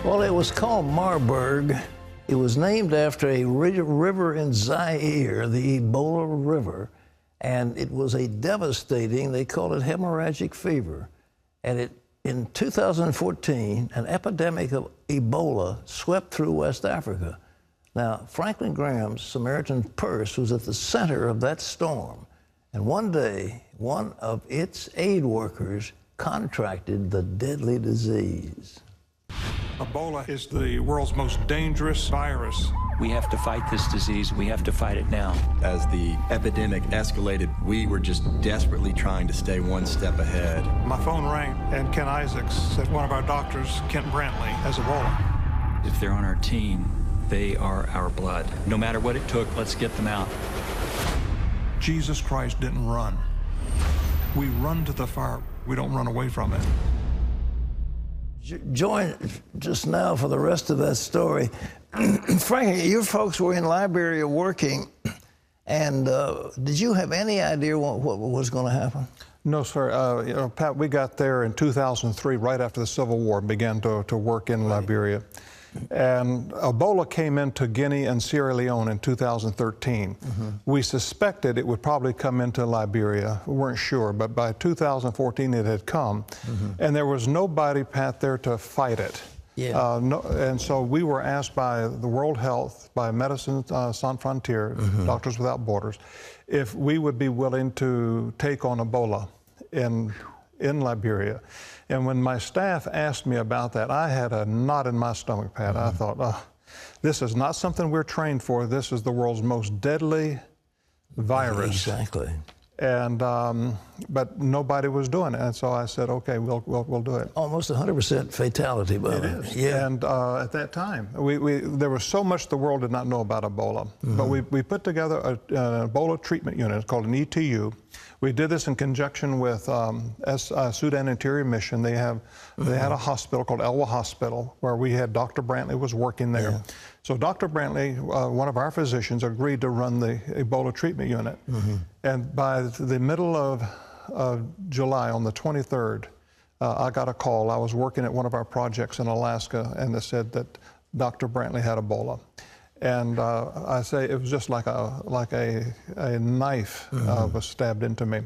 Well, it was called Marburg. It was named after a river in Zaire, the Ebola River, and it was a devastating, they called it hemorrhagic fever. And in 2014, an epidemic of Ebola swept through West Africa. Now, Franklin Graham's Samaritan Purse was at the center of that storm. And one day, one of its aid workers contracted the deadly disease. Ebola is the world's most dangerous virus. We have to fight this disease. We have to fight it now. As the epidemic escalated, we were just desperately trying to stay one step ahead. My phone rang, and Ken Isaacs said one of our doctors, Kent Brantley, has Ebola. If they're on our team, they are our blood. No matter what it took, let's get them out. Jesus Christ didn't run. We run to the fire. We don't run away from it. Join just now for the rest of that story. Frank, your folks were in Liberia working, and did you have any idea what was going to happen? No, sir. Pat, we got there in 2003, right after the Civil War, began to work in Liberia. And Ebola came into Guinea and Sierra Leone in 2013. We suspected it would probably come into Liberia. We weren't sure, but by 2014 it had come. And there was nobody, Pat, there to fight it. Yeah. And so we were asked by the World Health, by Medicine Sans Frontières, Doctors Without Borders, if we would be willing to take on Ebola in Liberia. And when my staff asked me about that, I had a knot in my stomach, Pat. I thought, oh, this is not something we're trained for. This is the world's most deadly virus. Exactly. And but nobody was doing it, and so I said, okay, we'll do it. Almost 100% fatality, but it is. Yeah. And at that time, there was so much the world did not know about Ebola. But we put together an Ebola treatment unit. It's called an ETU. We did this in conjunction with Sudan Interior Mission. They had a hospital called Elwa Hospital where we had Dr. Brantley was working there. Yeah. So Dr. Brantley, one of our physicians, agreed to run the Ebola treatment unit. And by the middle of July, on the 23rd, I got a call. I was working at one of our projects in Alaska, and they said that Dr. Brantley had Ebola. And I say it was just like a knife was stabbed into me,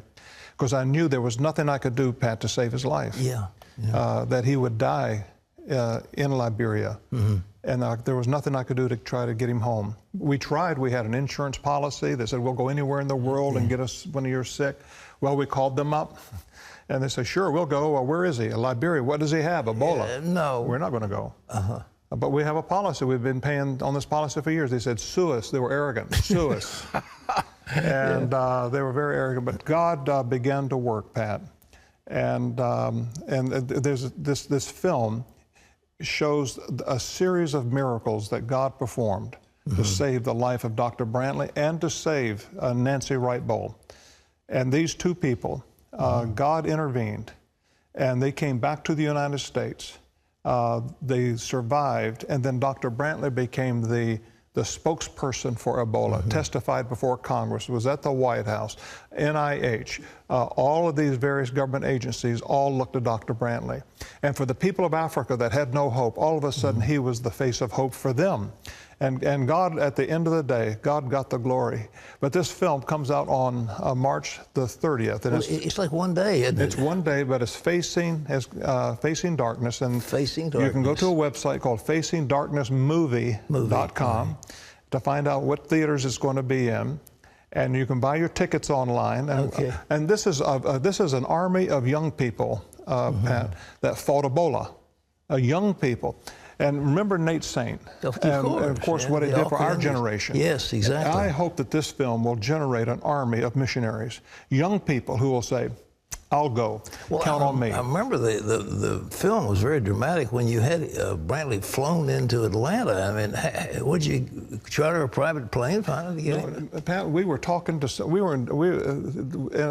because I knew there was nothing I could do, Pat, to save his life. Yeah. That he would die in Liberia, and there was nothing I could do to try to get him home. We tried. We had an insurance policy that said we'll go anywhere in the world and get us when you're sick. Well, we called them up, and they said, sure, we'll go. Well, where is he? Liberia. What does he have? Ebola. No. We're not going to go. But we have a policy. We've been paying on this policy for years. They said, sue us. They were arrogant. Sue us. And they were very arrogant. But God began to work, Pat. And there's this film shows a series of miracles that God performed to save the life of Dr. Brantley and to save Nancy Wright Bowl. And these two people, God intervened, and they came back to the United States. They survived, and then Dr. Brantley became the spokesperson for Ebola, testified before Congress, was at the White House, NIH, all of these various government agencies all looked to Dr. Brantley. And for the people of Africa that had no hope, all of a sudden he was the face of hope for them. And God, at the end of the day, God got the glory. But this film comes out on March the 30th. And it's like one day, isn't it? It's one day, but it's Facing Darkness. And Facing Darkness. You can go to a website called facingdarknessmovie.com to find out what theaters it's going to be in. And you can buy your tickets online. And, and this is an army of young people, Pat, that fought Ebola. Young people. And remember Nate Saint, of course, what it did for our generation. Yes, exactly. And I hope that this film will generate an army of missionaries, young people who will say, I'll go, count on me. I remember the film was very dramatic when you had Brantley flown into Atlanta. I mean, would you charter a private plane finally to get him? Pat, we were talking to,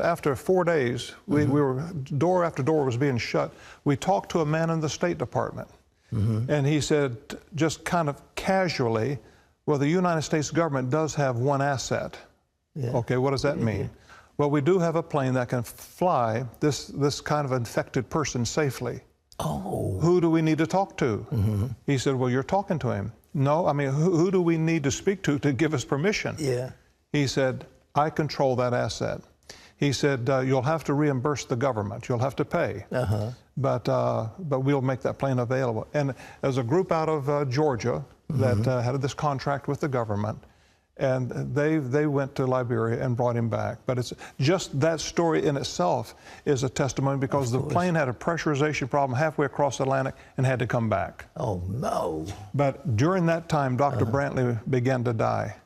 after 4 days, we were, door after door was being shut. We talked to a man in the State Department. And he said, just kind of casually, well, the United States government does have one asset. Okay, what does that mean? Well, we do have a plane that can fly this kind of infected person safely. Oh. Who do we need to talk to? He said, well, you're talking to him. No, I mean, who do we need to speak to give us permission? Yeah. He said, I control that asset. He said, you'll have to reimburse the government. You'll have to pay. But we'll make that plane available. And there's a group out of Georgia that had this contract with the government, and they went to Liberia and brought him back. But it's just that story in itself is a testimony, because the plane had a pressurization problem halfway across the Atlantic and had to come back. Oh, no. But during that time, Dr. Brantley began to die.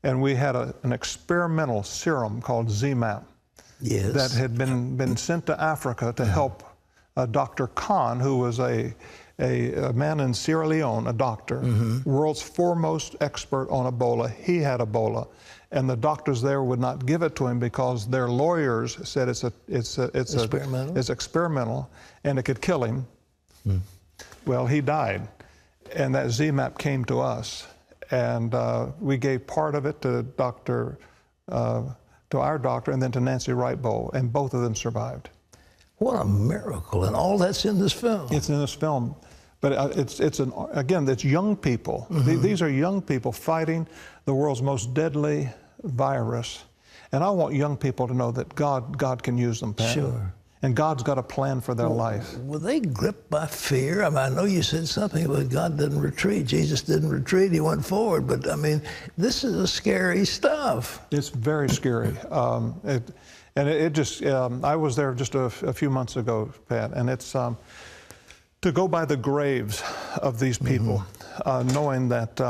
And we had an experimental serum called ZMAP that had been sent to Africa to help Dr. Khan, who was a man in Sierra Leone, a doctor, world's foremost expert on Ebola. He had Ebola, and the doctors there would not give it to him because their lawyers said it's experimental and it could kill him. Well, he died, and that ZMAP came to us, and we gave part of it to our doctor, and then to Nancy Wright-Bowl, and both of them survived. What a miracle. And all that's in this film. It's in this film. But again, it's young people. These are young people fighting the world's most deadly virus. And I want young people to know that God can use them, Pat. Sure. And God's got a plan for their life. Were they gripped by fear? I mean, I know you said something about God didn't retreat. Jesus didn't retreat. He went forward. But, I mean, this is a scary stuff. It's very scary. I was there just a few months ago, Pat, and it's to go by the graves of these people, knowing that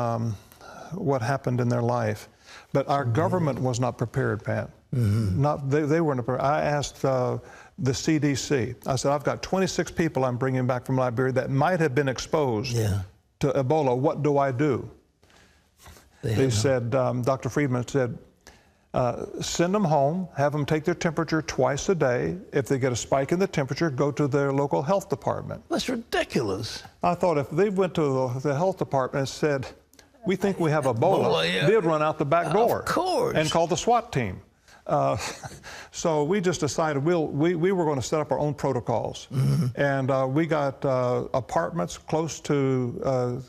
what happened in their life. But our government was not prepared, Pat. They weren't prepared. I asked the CDC. I said, I've got 26 people I'm bringing back from Liberia that might have been exposed to Ebola. What do I do? They said, Dr. Friedman said, send them home, have them take their temperature twice a day. If they get a spike in the temperature, go to their local health department. That's ridiculous. I thought if they went to the health department and said, we think we have Ebola, they'd run out the back door. Of course. And call the SWAT team. So we just decided we were going to set up our own protocols. And we got apartments close to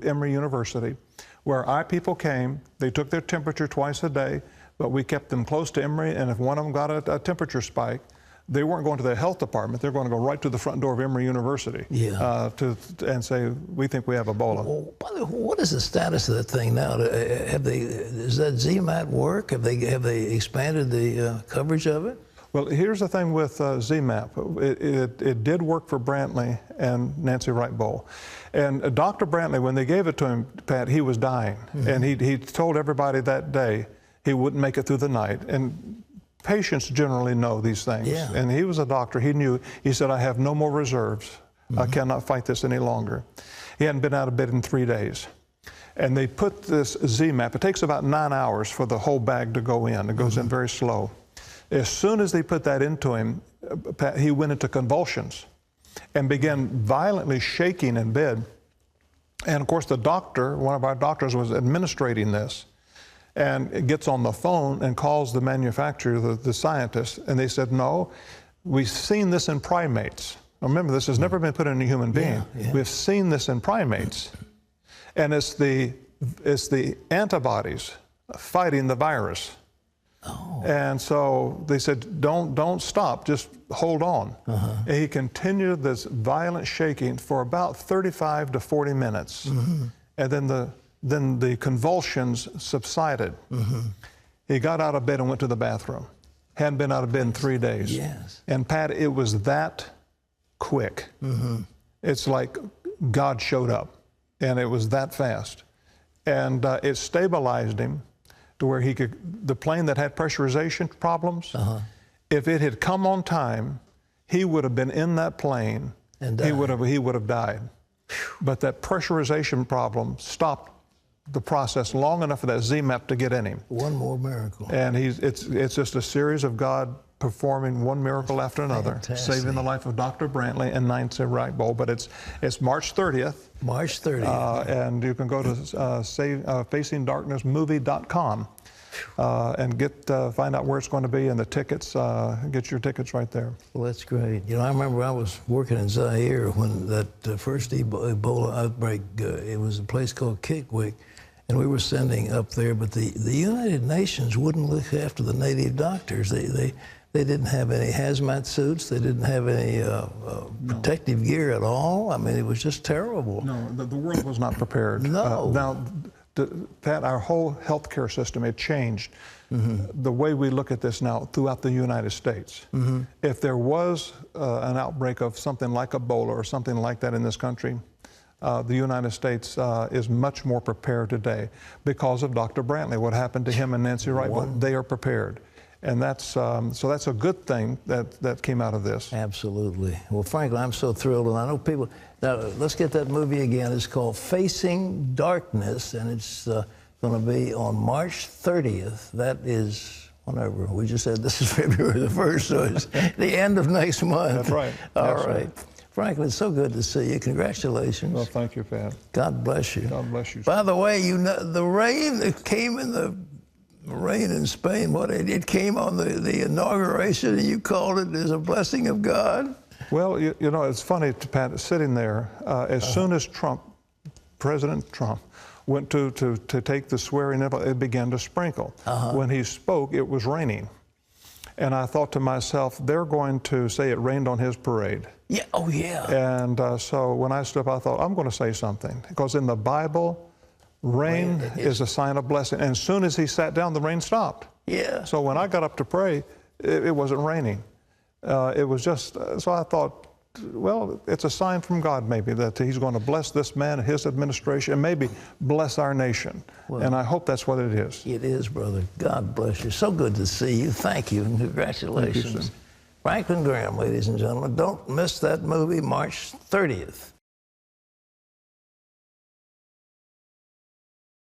Emory University, where our people came. They took their temperature twice a day, but we kept them close to Emory, and if one of them got a temperature spike, they weren't going to the health department. They're going to go right to the front door of Emory University and say, we think we have Ebola. Well, by the way, what is the status of that thing now? Does that ZMAT work? Have they expanded the coverage of it? Well, here's the thing with ZMAP. It did work for Brantley and Nancy Wright-Bowl. And Dr. Brantley, when they gave it to him, Pat, he was dying. And he told everybody that day he wouldn't make it through the night. And patients generally know these things. And he was a doctor. He knew. He said, I have no more reserves. I cannot fight this any longer. He hadn't been out of bed in 3 days. And they put this ZMAP. It takes about 9 hours for the whole bag to go in. It goes in very slow. As soon as they put that into him, he went into convulsions and began violently shaking in bed. And of course, the doctor, one of our doctors, was administrating this, and gets on the phone and calls the manufacturer, the scientist, and they said, no, we've seen this in primates. Now remember, this has never been put in a human being. We've seen this in primates. And it's the antibodies fighting the virus. And so they said, don't stop, just hold on. And he continued this violent shaking for about 35 to 40 minutes. And then the convulsions subsided. He got out of bed and went to the bathroom. Hadn't been out of bed in 3 days. And Pat, it was that quick. It's like God showed up, and it was that fast. And it stabilized him to where he could, the plane that had pressurization problems, if it had come on time, he would have been in that plane, and he would have died. But that pressurization problem stopped the process long enough for that ZMAP to get in him. One more miracle. And it's just a series of God performing one miracle after another, saving the life of Dr. Brantley and Nancy Wright-Bowl. But it's March 30th. March 30th. And you can go to facingdarknessmovie.com and find out where it's going to be and the tickets. Get your tickets right there. Well, that's great. You know, I remember I was working in Zaire when that first Ebola outbreak, it was a place called Kikwik, and we were sending up there, but the United Nations wouldn't look after the native doctors. They didn't have any hazmat suits. They didn't have any protective gear at all. I mean, it was just terrible. No, the world was not prepared. No. Now, Pat, our whole healthcare system had changed. The way we look at this now throughout the United States. If there was an outbreak of something like Ebola or something like that in this country, the United States is much more prepared today because of Dr. Brantley. What happened to him and Nancy Wright? Well, they are prepared. And that's so that's a good thing that came out of this. Absolutely. Well, frankly, I'm so thrilled, and I know people. Now, let's get that movie again. It's called Facing Darkness, and it's going to be on March 30th. That is whenever. We just said this is February the 1st, so it's the end of next month. That's right. All right. Franklin, it's so good to see you. Congratulations. Well, thank you, Pat. God bless you. God bless you. By the way, you know, the rain that came in the rain in Spain, it came on the inauguration, and you called it as a blessing of God? Well, you know, it's funny, Pat, sitting there, as soon as President Trump, went to take the swearing in, it began to sprinkle. When he spoke, it was raining. And I thought to myself, they're going to say it rained on his parade. Yeah, oh yeah. And so when I stood up, I thought, I'm going to say something. Because in the Bible, rain is a sign of blessing. And as soon as he sat down, the rain stopped. Yeah. So when I got up to pray, it wasn't raining. It was just, so I thought, well, it's a sign from God maybe that he's going to bless this man and his administration and maybe bless our nation. Well, and I hope that's what it is. It is, brother. God bless you. So good to see you. Thank you and congratulations. Thank you, sir. Franklin Graham, ladies and gentlemen. Don't miss that movie, March 30th.